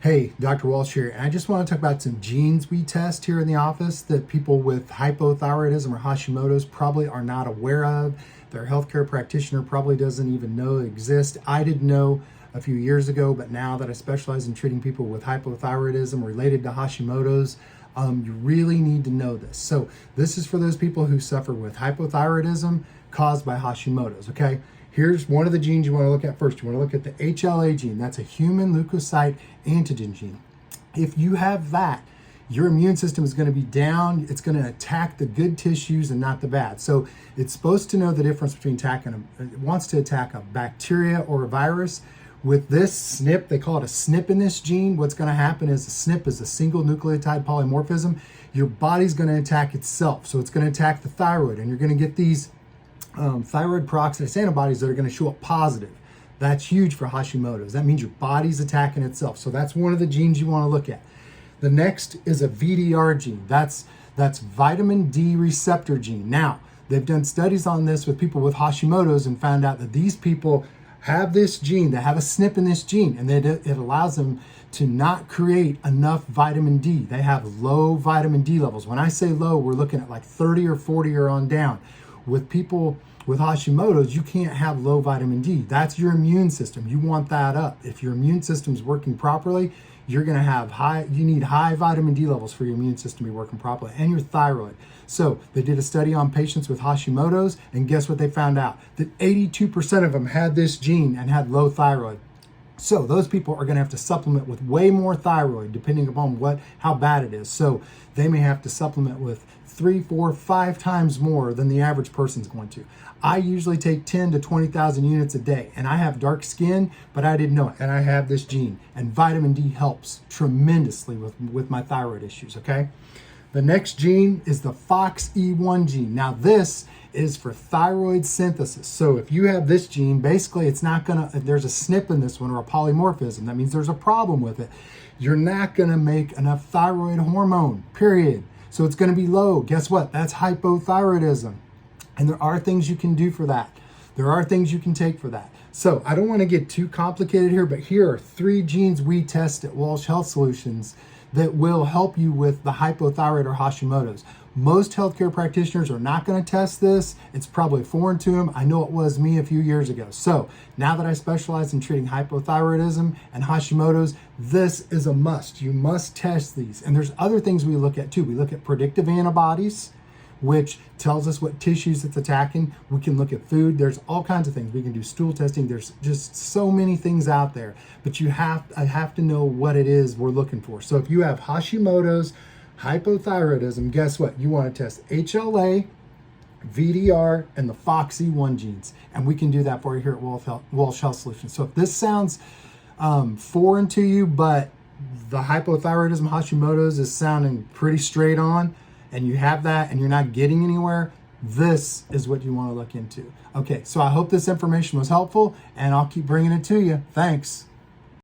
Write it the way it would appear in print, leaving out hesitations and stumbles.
Hey, Dr. Walsh here, and I just want to talk about some genes we test here in the office that people with hypothyroidism or Hashimoto's probably are not aware of. Their healthcare practitioner probably doesn't even know exist. I didn't know a few years ago, but now that I specialize in treating people with hypothyroidism related to Hashimoto's, you really need to know this. So this is for those people who suffer with hypothyroidism caused by Hashimoto's, okay? Here's one of the genes you want to look at first. You want to look at the HLA gene. That's a human leukocyte antigen gene. If you have that, your immune system is going to be down. It's going to attack the good tissues and not the bad. So it's supposed to know the difference between it wants to attack a bacteria or a virus. With this SNP, they call it a SNP in this gene. What's going to happen is a SNP is a single nucleotide polymorphism. Your body's going to attack itself. So it's going to attack the thyroid, and you're going to get these thyroid peroxidase antibodies that are going to show up positive. That's huge for Hashimoto's. That means your body's attacking itself. So that's one of the genes you want to look at. The next is a VDR gene. That's vitamin D receptor gene. Now, they've done studies on this with people with Hashimoto's and found out that these people have this gene, they have a SNP in this gene, and it allows them to not create enough vitamin D. They have low vitamin D levels. When I say low, we're looking at like 30 or 40 or on down. With people with Hashimoto's, you can't have low vitamin D. That's your immune system. You want that up. If your immune system's working properly, you're going to have you need high vitamin D levels for your immune system to be working properly, and your thyroid. So they did a study on patients with Hashimoto's, and guess what they found out? That 82% of them had this gene and had low thyroid. So those people are going to have to supplement with way more thyroid depending upon how bad it is. So they may have to supplement with 3, 4, 5 times more than the average person's going to. I usually take 10 to 20,000 units a day, and I have dark skin, but I didn't know it, and I have this gene, and vitamin D helps tremendously with my thyroid issues, okay? The next gene is the FOXE1 gene. Now this is for thyroid synthesis. So if you have this gene, basically there's a SNP in this one or a polymorphism. That means there's a problem with it. You're not gonna make enough thyroid hormone, period. So it's gonna be low. Guess what? That's hypothyroidism. And there are things you can do for that. There are things you can take for that. So I don't wanna get too complicated here, but here are 3 genes we test at Walsh Health Solutions that will help you with the hypothyroid or Hashimoto's. Most healthcare practitioners are not going to test this. It's probably foreign to them. I know it was me a few years ago. So now that I specialize in treating hypothyroidism and Hashimoto's, this is a must. You must test these. And there's other things we look at too. We look at predictive antibodies, which tells us what tissues it's attacking. We can look at food. There's all kinds of things. We can do stool testing. There's just so many things out there, but I have to know what it is we're looking for. So if you have Hashimoto's, hypothyroidism, guess what? You want to test HLA, VDR, and the FOXE1 genes. And we can do that for you here at Walsh Health Solutions. So if this sounds foreign to you, but the hypothyroidism, Hashimoto's is sounding pretty straight on, and you have that and you're not getting anywhere, this is what you want to look into. Okay, so I hope this information was helpful, and I'll keep bringing it to you. Thanks.